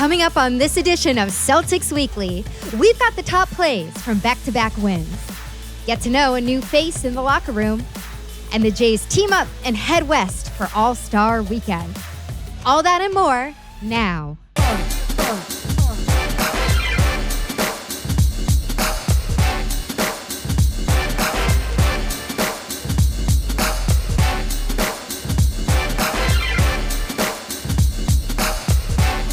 Coming up on this edition of Celtics Weekly, we've got the top plays from back-to-back wins. Get to know a new face in the locker room. And the Jays team up and head west for All-Star Weekend. All that and more now.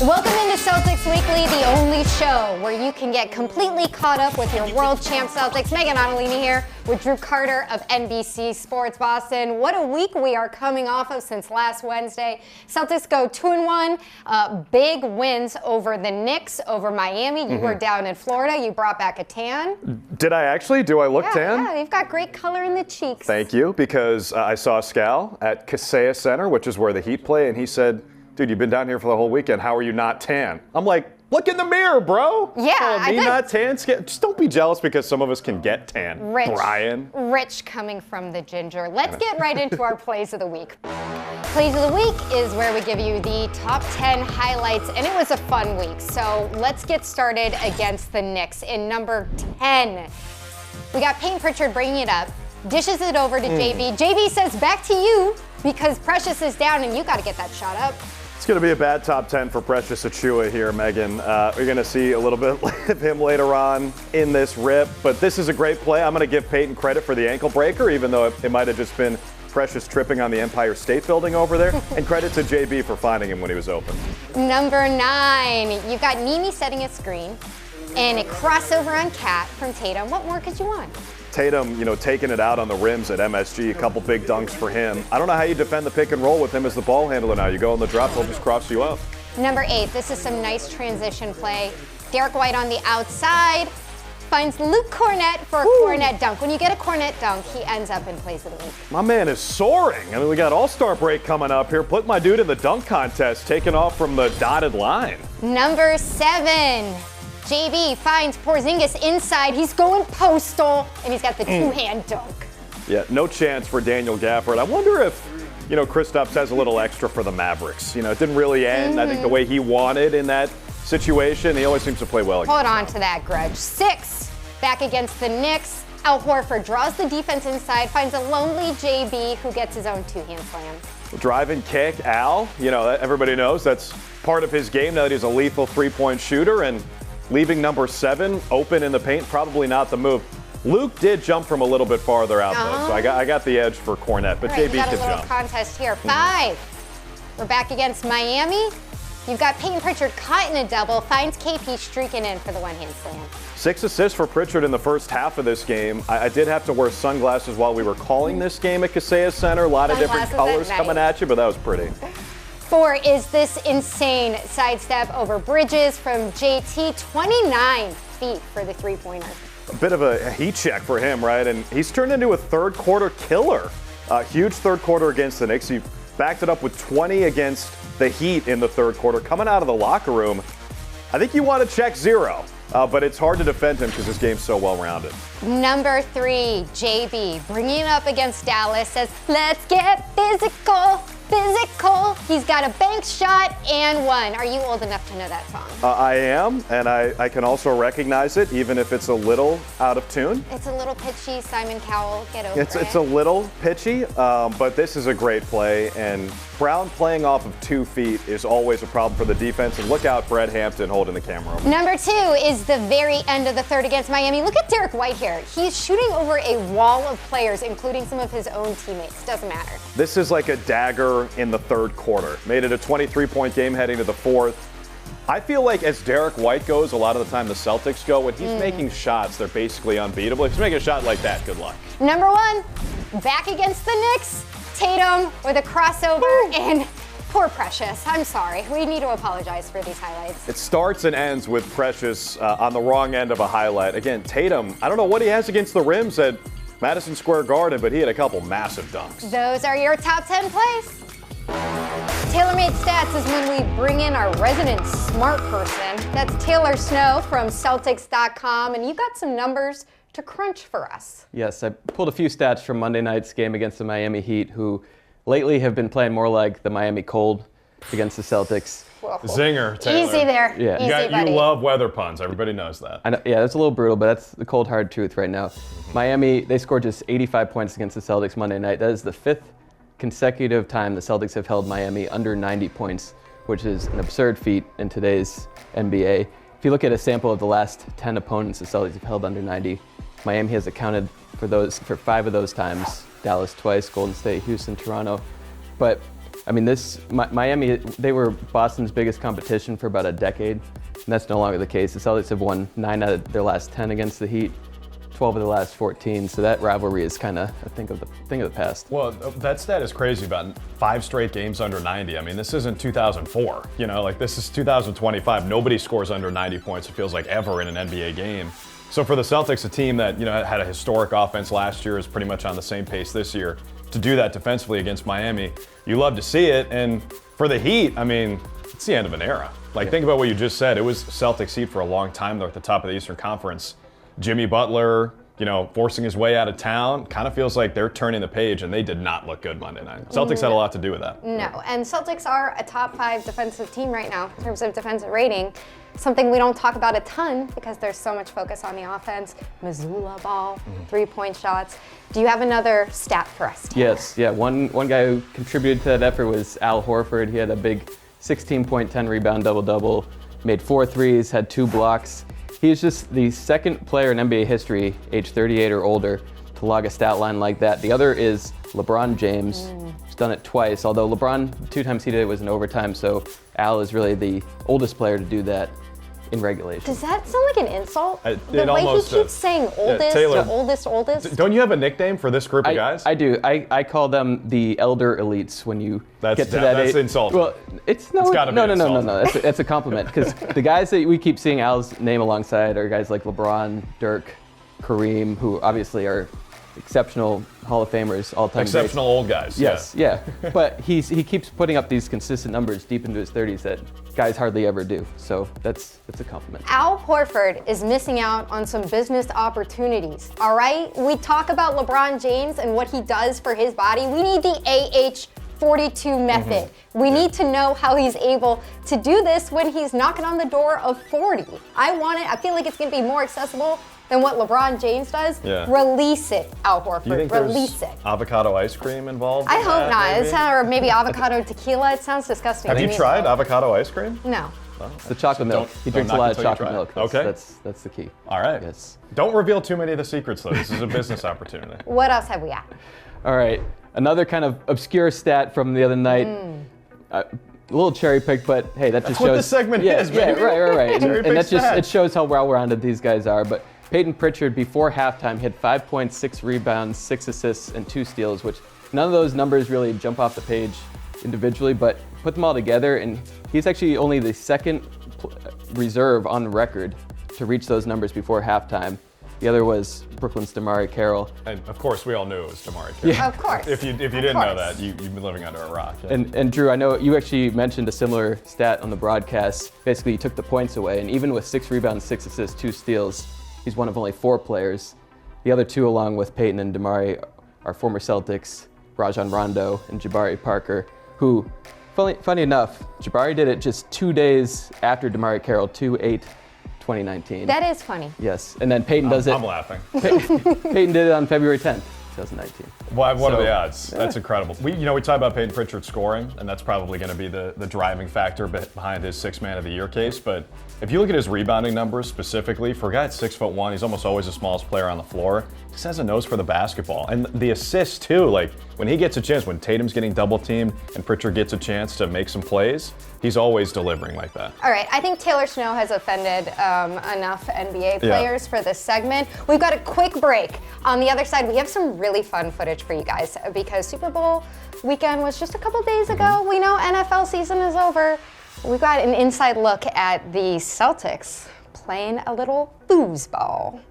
Welcome into Celtics Weekly, the only show where you can get completely caught up with your world champ Celtics. Meghan, Ottolini here with Drew Carter of NBC Sports Boston. What a week we are coming off of since last Wednesday. Celtics go 2-1, big wins over the Knicks, over Miami. You were down in Florida. You brought back a tan. Did I actually? Do I look tan? Yeah, you've got great color in the cheeks. Thank you, because I saw Scal at Kaseya Center, which is where the Heat play, and he said, dude, you've been down here for the whole weekend. How are you not tan? I'm like, look in the mirror, bro. Yeah. Me not tan? Just don't be jealous because some of us can get tan. Brian. Rich coming from the ginger. Let's get right into our plays of the week. Plays of the week is where we give you the top 10 highlights, and it was a fun week. So let's get started against the Knicks. In number 10, we got Payton Pritchard bringing it up, dishes it over to JB. JB says, back to you, because Precious is down and you got to get that shot up. It's going to be a bad top 10 for Precious Achiuwa here, Meghan. You're going to see a little bit of him later on in this rip, but this is a great play. I'm going to give Payton credit for the ankle breaker, even though it might have just been Precious tripping on the Empire State Building over there, and credit to JB for finding him when he was open. Number 9, you've got Nimi setting a screen, and a crossover on Cat from Tatum. What more could you want? Tatum, taking it out on the rims at MSG, a couple big dunks for him. I don't know how you defend the pick and roll with him as the ball handler now. You go in the drop, he'll just cross you up. Number 8, this is some nice transition play. Derek White on the outside finds Luke Cornett for a Cornett dunk. When you get a Cornett dunk, he ends up in plays of the week. My man is soaring. I mean, we got All-Star break coming up here. Put my dude in the dunk contest, taking off from the dotted line. Number 7. JB finds Porzingis inside. He's going postal, and he's got the two-hand dunk. Yeah, no chance for Daniel Gafford. I wonder if, Kristaps has a little extra for the Mavericks. It didn't really end, I think, the way he wanted in that situation. He always seems to play well. Hold on to that grudge. 6, back against the Knicks. Al Horford draws the defense inside, finds a lonely JB who gets his own two-hand slam. Drive and kick, Al. Everybody knows that's part of his game now that he's a lethal three-point shooter, and leaving number 7 open in the paint, probably not the move. Luke did jump from a little bit farther out, though, so I got the edge for Cornett, but JB could jump. Got a little contest here. 5, we're back against Miami. You've got Payton Pritchard caught in a double, finds KP streaking in for the one-hand slam. 6 assists for Pritchard in the first half of this game. I did have to wear sunglasses while we were calling this game at Kaseya Center. A lot of different colors coming at you, but that was pretty. 4 is this insane sidestep over Bridges from JT, 29 feet for the three-pointer. A bit of a heat check for him, right? And he's turned into a third-quarter killer. Huge third quarter against the Knicks. He backed it up with 20 against the Heat in the third quarter. Coming out of the locker room, I think you want to check 0, but it's hard to defend him because this game's so well-rounded. Number 3, JB, bringing it up against Dallas, says, let's get physical. He's got a bank shot and one. Are you old enough to know that song? I am, and I can also recognize it, even if it's a little out of tune. It's a little pitchy, Simon Cowell, get over it. It's a little pitchy, but this is a great play, and Brown playing off of 2 feet is always a problem for the defense, and look out for Ed Hampton holding the camera over. Number 2 is the very end of the third against Miami. Look at Derek White here. He's shooting over a wall of players, including some of his own teammates. Doesn't matter. This is like a dagger in the third quarter. Made it a 23-point game heading to the fourth. I feel like as Derek White goes, a lot of the time the Celtics go, when he's making shots, they're basically unbeatable. If he's making a shot like that, good luck. Number 1, back against the Knicks. Tatum with a crossover and poor Precious. I'm sorry. We need to apologize for these highlights. It starts and ends with Precious on the wrong end of a highlight. Again, Tatum, I don't know what he has against the rims at Madison Square Garden, but he had a couple massive dunks. Those are your top 10 plays. TaylorMade Stats is when we bring in our resident smart person. That's Taylor Snow from Celtics.com, and you got some numbers to crunch for us. Yes, I pulled a few stats from Monday night's game against the Miami Heat, who lately have been playing more like the Miami Cold against the Celtics. Zinger, Taylor. Easy there. Yeah. Easy, buddy. You love weather puns. Everybody knows that. I know, yeah, that's a little brutal, but that's the cold, hard truth right now. Miami, they scored just 85 points against the Celtics Monday night. That is the 5th consecutive time the Celtics have held Miami under 90 points, which is an absurd feat in today's NBA. If you look at a sample of the last 10 opponents the Celtics have held under 90, Miami has accounted for 5 of those times. Dallas twice, Golden State, Houston, Toronto. But I mean, Miami, they were Boston's biggest competition for about a decade, and that's no longer the case. The Celtics have won 9 out of their last 10 against the Heat, 12 of the last 14, so that rivalry is kind of a thing of the past. Well, that stat is crazy about 5 straight games under 90. I mean, this isn't 2004, this is 2025. Nobody scores under 90 points, it feels like, ever in an NBA game. So for the Celtics, a team that had a historic offense last year, is pretty much on the same pace this year. To do that defensively against Miami, you love to see it. And for the Heat, I mean, it's the end of an era. Think about what you just said. It was Celtics Heat for a long time. They're at the top of the Eastern Conference. Jimmy Butler, forcing his way out of town. Kind of feels like they're turning the page, and they did not look good Monday night. Celtics had a lot to do with that. No, and Celtics are a top 5 defensive team right now in terms of defensive rating. Something we don't talk about a ton because there's so much focus on the offense. Missoula ball, 3-point shots. Do you have another stat for us, Taylor? Yes, yeah. One guy who contributed to that effort was Al Horford. He had a big 16-point, 10-rebound double-double, made 4 threes, had 2 blocks. He's just the second player in NBA history, age 38 or older, to log a stat line like that. The other is LeBron James. He's done it twice, although LeBron, 2 times he did it was in overtime, so Al is really the oldest player to do that in regulation. Does that sound like an insult? It The way almost he keeps does. saying oldest, Taylor, oldest. Don't you have a nickname for this group of guys? I do. I call them the elder elites when you get to that That's age. insulting. Well, it's no, It's gotta be no. insulting. That's a compliment, because the guys that we keep seeing Al's name alongside are guys like LeBron, Dirk, Kareem, who obviously are exceptional Hall of Famers, all-time Exceptional old guys. Yes, yeah. But he keeps putting up these consistent numbers deep into his 30s that guys hardly ever do. So that's a compliment. Al Horford is missing out on some business opportunities, all right? We talk about LeBron James and what he does for his body. We need the AH42 method. We need to know how he's able to do this when he's knocking on the door of 40. I feel like it's gonna be more accessible than what LeBron James does. Yeah. Release it, Al Do you Horford, think release there's it. avocado ice cream involved? I in hope that, not. maybe? Or maybe avocado tequila. It sounds disgusting. Have to you me. tried avocado ice cream? No. It's the chocolate milk. He don't drinks a knock lot it of till you chocolate try it. milk. Okay. That's the key. All right. Yes. Don't reveal too many of the secrets, though. This is a business opportunity. What else have we got? All right. Another kind of obscure stat from the other night. A little cherry picked, but hey, that just what shows. this segment yeah, is, Yeah, man. right. and Cherry-picked that just stats. it shows how well-rounded these guys are. But Payton Pritchard, before halftime, hit 5 points, 6 rebounds, 6 assists, and 2 steals, which none of those numbers really jump off the page individually, but put them all together, and he's actually only the second reserve on record to reach those numbers before halftime. The other was Brooklyn's DeMarre Carroll. And of course, we all knew it was DeMarre Carroll. Of course. If you didn't know that, you've been living under a rock. Yeah. And Drew, I know you actually mentioned a similar stat on the broadcast. Basically, he took the points away, and even with 6 rebounds, 6 assists, 2 steals, he's one of only 4 players. The other 2, along with Payton and DeMarre, are former Celtics, Rajon Rondo and Jabari Parker, who, funny enough, Jabari did it just 2 days after DeMarre Carroll, 2/8/2019. That is funny. Yes, and then Payton does it. I'm laughing. Payton did it on February 10th, 2019. What are So, the odds? That's incredible. We talk about Payton Pritchard scoring, and that's probably going to be the driving factor behind his 6th Man of the Year case. But if you look at his rebounding numbers specifically, for a guy at 6'1", he's almost always the smallest player on the floor. Just has a nose for the basketball. And the assists too, like when he gets a chance, when Tatum's getting double teamed and Pritchard gets a chance to make some plays, he's always delivering like that. All right, I think Taylor Snow has offended enough NBA players for this segment. We've got a quick break. On the other side, we have some really fun footage for you guys because Super Bowl weekend was just a couple days ago. We know NFL season is over. We've got an inside look at the Celtics playing a little foosball.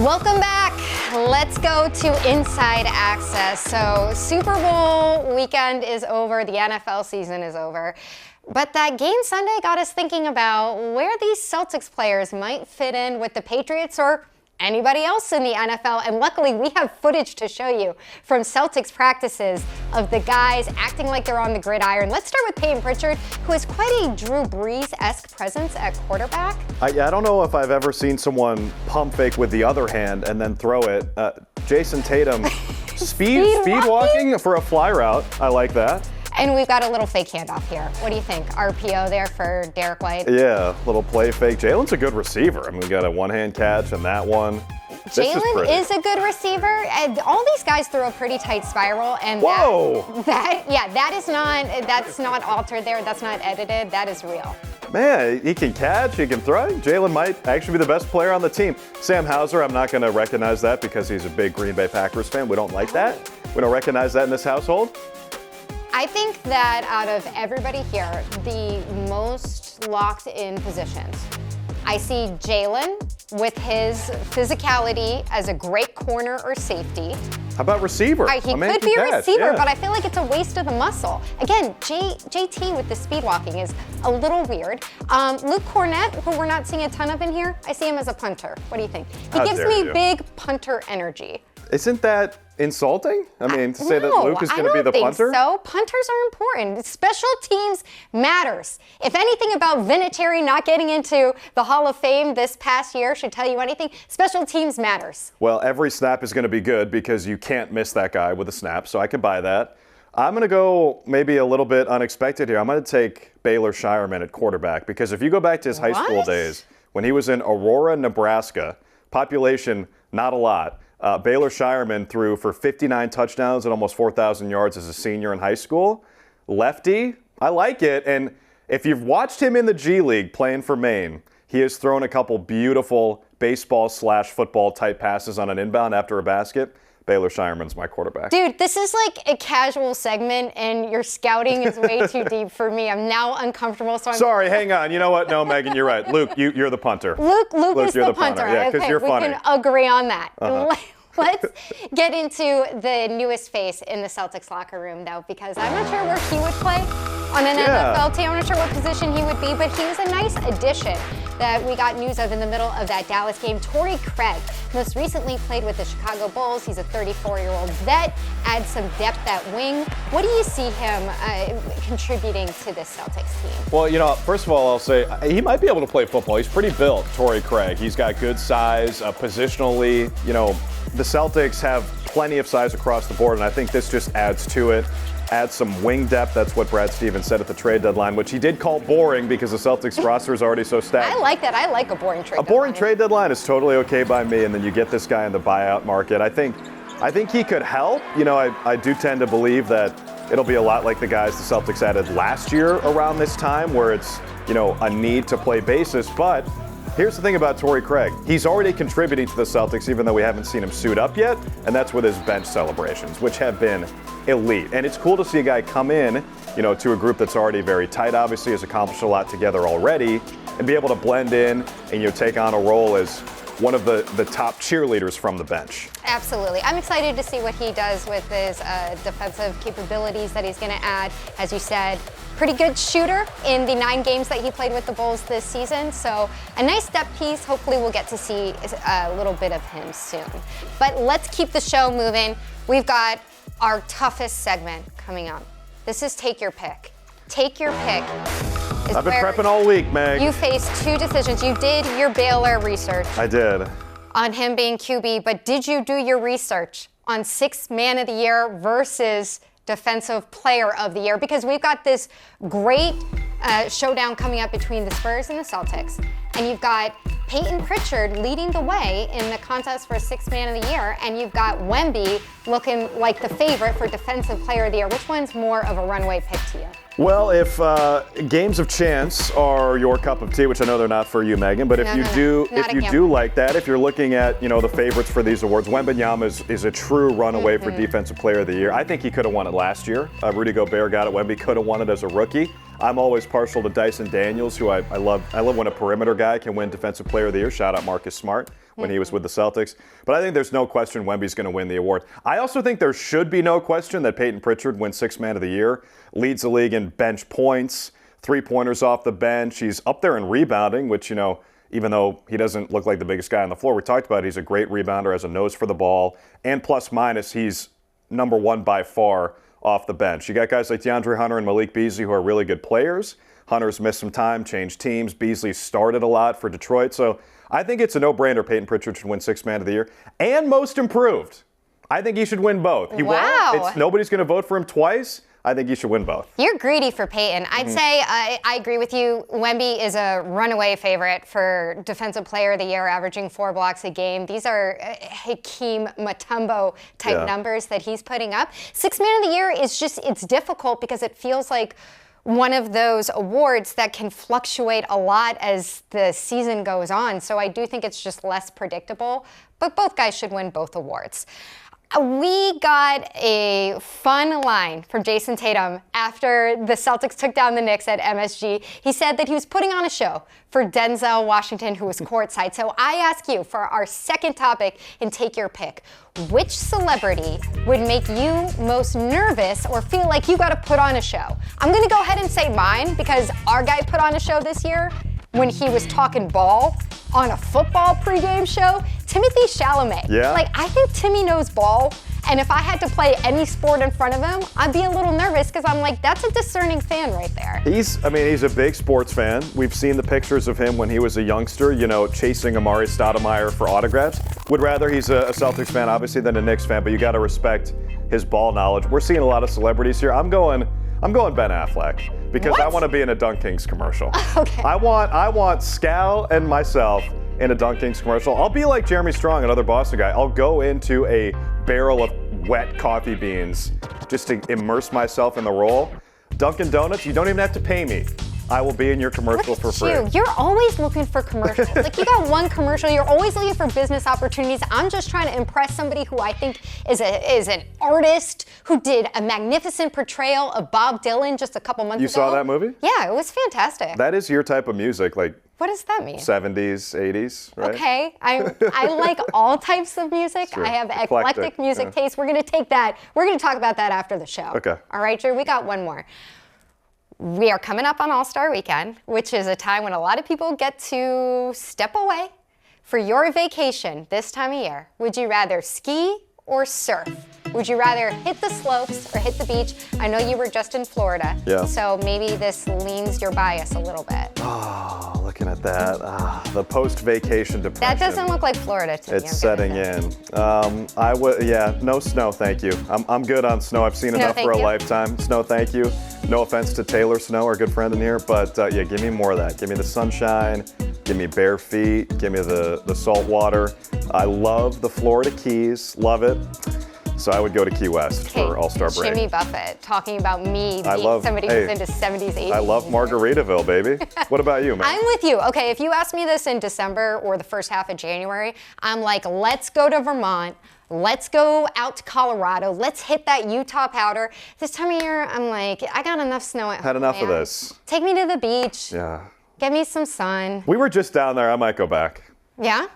Welcome back. Let's go to Inside Access. So Super Bowl weekend is over. The NFL season is over. But that game Sunday got us thinking about where these Celtics players might fit in with the Patriots or anybody else in the NFL. And luckily, we have footage to show you from Celtics practices of the guys acting like they're on the gridiron. Let's start with Payton Pritchard, who has quite a Drew Brees-esque presence at quarterback. I don't know if I've ever seen someone pump fake with the other hand and then throw it. Jason Tatum, speed walking for a fly route. I like that. And we've got a little fake handoff here. What do you think? RPO there for Derek White? Yeah, little play fake. Jalen's a good receiver. I mean, we got a one-hand catch and that one. Jalen is a good receiver. And all these guys throw a pretty tight spiral. And that's not altered there. That's not edited. That is real. Man, he can catch, he can throw. Jalen might actually be the best player on the team. Sam Hauser, I'm not going to recognize that because he's a big Green Bay Packers fan. We don't like that. We don't recognize that in this household. I think that out of everybody here, the most locked in positions, I see Jalen with his physicality as a great corner or safety. How about receiver? He could be a receiver, but I feel like it's a waste of the muscle. Again, JT with the speed walking is a little weird. Luke Cornett, who we're not seeing a ton of in here, I see him as a punter. What do you think? He gives me big punter energy. Isn't that insulting? I mean, to say that Luke is going to be the punter? I don't think so. Punters are important. Special teams matters. If anything about Vinatieri not getting into the Hall of Fame this past year should tell you anything, special teams matters. Well, every snap is going to be good because you can't miss that guy with a snap, so I can buy that. I'm going to go maybe a little bit unexpected here. I'm going to take Baylor Shireman at quarterback because if you go back to his high school days, when he was in Aurora, Nebraska, population not a lot, Baylor Shireman threw for 59 touchdowns and almost 4,000 yards as a senior in high school. Lefty, I like it. And if you've watched him in the G League playing for Maine, he has thrown a couple beautiful baseball/football type passes on an inbound after a basket. Baylor Shireman's my quarterback. Dude, this is like a casual segment, and your scouting is way too deep for me. I'm now uncomfortable, so I'm... Sorry, hang on. You know what? No, Meghan, you're right. Luke, you're the punter. Luke is the punter. Yeah, because you're funny. We can agree on that. Let's get into the newest face in the Celtics locker room, though, because I'm not sure where he would play on an NFL team. I'm not sure what position he would be, but he was a nice addition that we got news of in the middle of that Dallas game. Torrey Craig most recently played with the Chicago Bulls. He's a 34-year-old vet, adds some depth at wing. What do you see him contributing to this Celtics team? Well, first of all, I'll say he might be able to play football. He's pretty built, Torrey Craig. He's got good size, positionally. The Celtics have plenty of size across the board, and I think this just adds to it. Adds some wing depth. That's what Brad Stevens said at the trade deadline, which he did call boring because the Celtics roster is already so stacked. I like that. I like a boring trade deadline. A boring trade deadline is totally okay by me, and then you get this guy in the buyout market. I think he could help. I do tend to believe that it'll be a lot like the guys the Celtics added last year around this time, where it's, a need to play basis. But here's the thing about Torrey Craig. He's already contributing to the Celtics, even though we haven't seen him suit up yet, and that's with his bench celebrations, which have been elite. And it's cool to see a guy come in, to a group that's already very tight, obviously, has accomplished a lot together already, and be able to blend in and, take on a role as one of the top cheerleaders from the bench. Absolutely. I'm excited to see what he does with his defensive capabilities that he's going to add. As you said, pretty good shooter in the 9 games that he played with the Bulls this season. So a nice step piece. Hopefully we'll get to see a little bit of him soon. But let's keep the show moving. We've got our toughest segment coming up. This is Take Your Pick. Take Your Pick. I've been prepping all week, Meg. You faced 2 decisions. You did your Baylor research. I did. On him being QB, but did you do your research on 6th Man of the Year versus Defensive Player of the Year? Because we've got this great showdown coming up between the Spurs and the Celtics. And you've got Payton Pritchard leading the way in the contest for 6th Man of the Year. And you've got Wemby looking like the favorite for Defensive Player of the Year. Which one's more of a runaway pick to you? Well, if games of chance are your cup of tea, which I know they're not for you, Meghan, but if you do like that, if you're looking at the favorites for these awards, Wembanyama is a true runaway for Defensive Player of the Year. I think he could have won it last year. Rudy Gobert got it. Wemby could have won it as a rookie. I'm always partial to Dyson Daniels, who I love. I love when a perimeter guy can win Defensive Player of the Year. Shout out Marcus Smart when he was with the Celtics. But I think there's no question Wemby's going to win the award. I also think there should be no question that Payton Pritchard wins Sixth Man of the Year, leads the league in bench points, 3-pointers off the bench. He's up there in rebounding, which, even though he doesn't look like the biggest guy on the floor, we talked about it, he's a great rebounder, has a nose for the ball, and plus minus, he's number one by far off the bench. You got guys like DeAndre Hunter and Malik Beasley who are really good players. Hunter's missed some time, changed teams. Beasley started a lot for Detroit. So I think it's a no-brainer Payton Pritchard should win Sixth Man of the Year. And Most Improved. I think he should win both. He won't. Nobody's going to vote for him twice. I think he should win both. You're greedy for Payton. I'd say I agree with you. Wemby is a runaway favorite for Defensive Player of the Year, averaging 4 blocks a game. These are Hakeem Mutombo type numbers that he's putting up. Sixth Man of the Year is just, it's difficult because it feels like one of those awards that can fluctuate a lot as the season goes on. So I do think it's just less predictable, but both guys should win both awards. We got a fun line from Jason Tatum after the Celtics took down the Knicks at MSG. He said that he was putting on a show for Denzel Washington, who was courtside. So I ask you for our second topic and take your pick. Which celebrity would make you most nervous or feel like you got to put on a show? I'm going to go ahead and say mine because our guy put on a show this year when he was talking ball on a football pregame show. Timothy Chalamet. Yeah. I think Timmy knows ball, and if I had to play any sport in front of him, I'd be a little nervous because I'm like, that's a discerning fan right there. He's a big sports fan. We've seen the pictures of him when he was a youngster, chasing Amari Stoudemire for autographs. Would rather he's a Celtics fan, obviously, than a Knicks fan, but you got to respect his ball knowledge. We're seeing a lot of celebrities here. I'm going Ben Affleck because I want to be in a Dunk Kings commercial. Okay. I want Scal and myself in a Dunk Kings commercial. I'll be like Jeremy Strong, another Boston guy. I'll go into a barrel of wet coffee beans just to immerse myself in the role. Dunkin' Donuts, you don't even have to pay me. I will be in your commercial for free. You're always looking for commercials. You got one commercial. You're always looking for business opportunities. I'm just trying to impress somebody who I think is an artist who did a magnificent portrayal of Bob Dylan just a couple months ago. You saw that movie? Yeah, it was fantastic. That is your type of music, like what does that mean? 70s, 80s, right? Okay, I like all types of music. I have eclectic music taste. We're going to take that. We're going to talk about that after the show. Okay. All right, Drew, we got one more. We are coming up on All-Star Weekend, which is a time when a lot of people get to step away. For your vacation this time of year, would you rather ski or surf? Would you rather hit the slopes or hit the beach? I know you were just in Florida, so maybe this leans your bias a little bit. Oh, looking at that. The post-vacation depression. That doesn't look like Florida to me. It's setting in. No snow, thank you. I'm good on snow. I've seen enough for a lifetime. Snow, thank you. No offense to Taylor Snow, our good friend in here, but give me more of that. Give me the sunshine. Give me bare feet. Give me the salt water. I love the Florida Keys. Love it. So I would go to Key West for All-Star break. Jimmy Buffett talking about me being somebody who's into 70s, 80s. I love Margaritaville, baby. What about you, man? I'm with you. Okay, if you asked me this in December or the first half of January, I'm like, let's go to Vermont. Let's go out to Colorado. Let's hit that Utah powder. This time of year, I'm like, I got enough snow at home. Had enough of this. Take me to the beach. Yeah. Get me some sun. We were just down there. I might go back. Yeah?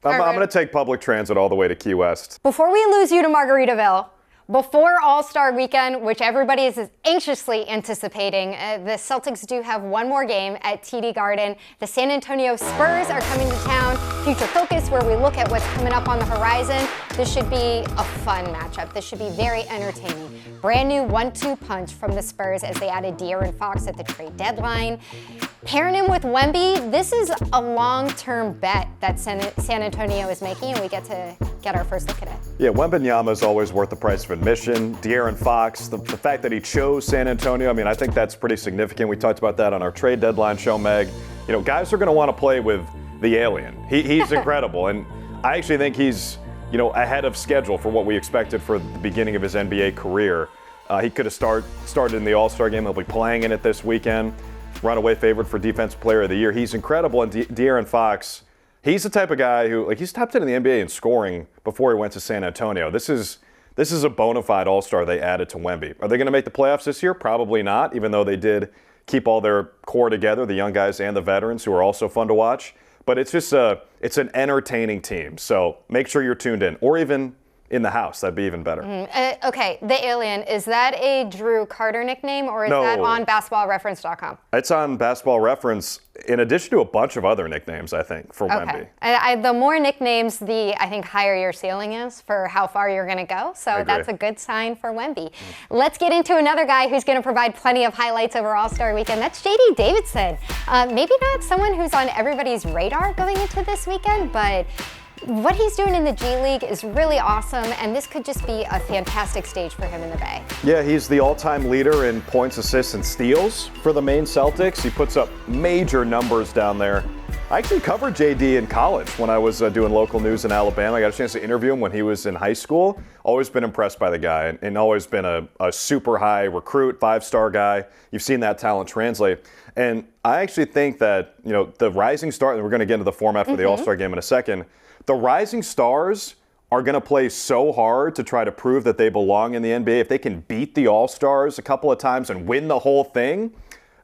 I'm going to take public transit all the way to Key West. Before we lose you to Margaritaville, before All-Star Weekend, which everybody is anxiously anticipating, the Celtics do have one more game at TD Garden. The San Antonio Spurs are coming to town. Future Focus, where we look at what's coming up on the horizon. This should be a fun matchup. This should be very entertaining. Brand new 1-2 punch from the Spurs as they added De'Aaron Fox at the trade deadline. Pairing him with Wemby, this is a long-term bet that San Antonio is making, and we get to get our first look at it. Yeah, Wembanyama is always worth the price of admission. De'Aaron Fox, the fact that he chose San Antonio, I think that's pretty significant. We talked about that on our trade deadline show, Meg. Guys are going to want to play with the alien. He's incredible, and I actually think he's, ahead of schedule for what we expected for the beginning of his NBA career. He could have started in the All-Star game. He'll be playing in it this weekend. Runaway favorite for Defensive Player of the Year. He's incredible, and De'Aaron Fox, he's the type of guy who, he's top 10 in the NBA in scoring before he went to San Antonio. This is a bona fide All-Star they added to Wemby. Are they going to make the playoffs this year? Probably not, even though they did keep all their core together, the young guys and the veterans who are also fun to watch. But it's just it's an entertaining team. So make sure you're tuned in, or even in the house. That'd be even better. Okay, the Alien, is that a Drew Carter nickname, or is that on basketballreference.com? It's on Basketball Reference, in addition to a bunch of other nicknames, I think, for Wemby. The more nicknames, I think higher your ceiling is for how far you're going to go. So that's a good sign for Wemby. Let's get into another guy who's going to provide plenty of highlights over All-Star Weekend. That's JD Davison. Maybe not someone who's on everybody's radar going into this weekend, but what he's doing in the G League is really awesome, and this could just be a fantastic stage for him in the Bay. Yeah, he's the all-time leader in points, assists, and steals for the Maine Celtics. He puts up major numbers down there. I actually covered JD in college when I was doing local news in Alabama. I got a chance to interview him when he was in high school. Always been impressed by the guy, and always been a super high recruit, 5-star guy. You've seen that talent translate. And I actually think that, the rising star, and we're going to get into the format for the All-Star game in a second, the rising stars are going to play so hard to try to prove that they belong in the NBA. If they can beat the All-Stars a couple of times and win the whole thing,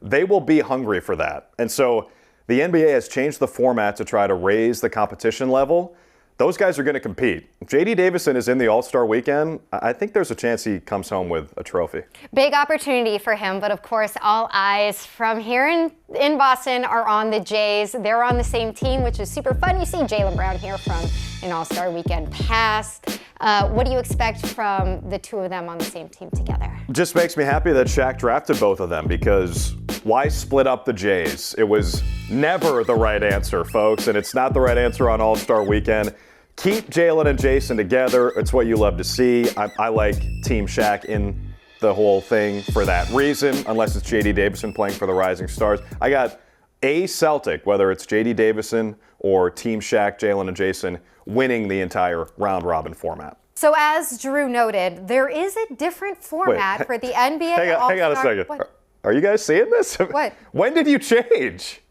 they will be hungry for that. And so the NBA has changed the format to try to raise the competition level. Those guys are going to compete. If JD Davison is in the All-Star weekend, I think there's a chance he comes home with a trophy. Big opportunity for him, but of course, all eyes from here in Boston are on the Jays. They're on the same team, which is super fun. You see Jaylen Brown here from an All-Star weekend past. What do you expect from the two of them on the same team together? Just makes me happy that Shaq drafted both of them, because why split up the Jays? It was never the right answer, folks, and it's not the right answer on All-Star weekend. Keep Jaylen and Jason together. It's what you love to see. I like Team Shaq in the whole thing for that reason, unless it's JD Davison playing for the Rising Stars. I got a Celtic, whether it's JD Davison or Team Shaq, Jaylen and Jason, winning the entire round-robin format. So as Drew noted, there is a different format for the NBA All-Star. Hang on a second. What? Are you guys seeing this? What? When did you change?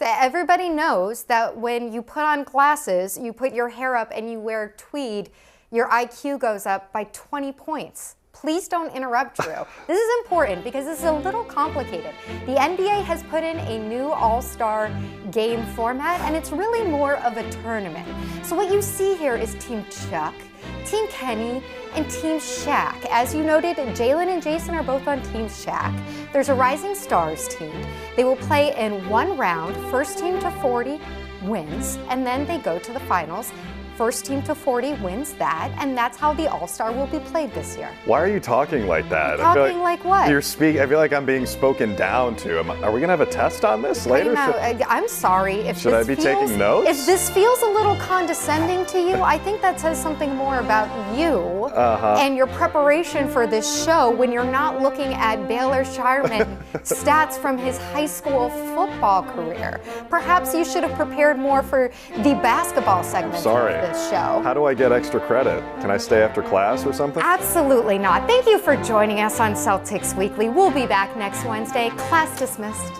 Everybody knows that when you put on glasses, you put your hair up, and you wear tweed, your IQ goes up by 20 points. Please don't interrupt, Drew. This is important because this is a little complicated. The NBA has put in a new All-Star game format, and it's really more of a tournament. So what you see here is Team Chuck, Team Kenny, and Team Shaq. As you noted, Jaylen and Jason are both on Team Shaq. There's a Rising Stars team. They will play in one round. First team to 40 wins, and then they go to the finals. First team to 40 wins that, and that's how the All-Star will be played this year. Why are you talking like that? Talking like what? I feel like I'm being spoken down to. Are we going to have a test on this later? I'm sorry. Should I be taking notes? If this feels a little condescending to you, I think that says something more about you and your preparation for this show when you're not looking at Baylor Shireman stats from his high school football career. Perhaps you should have prepared more for the basketball segment of this show. How do I get extra credit? Can I stay after class or something? Absolutely not. Thank you for joining us on Celtics Weekly. We'll be back next Wednesday. Class dismissed.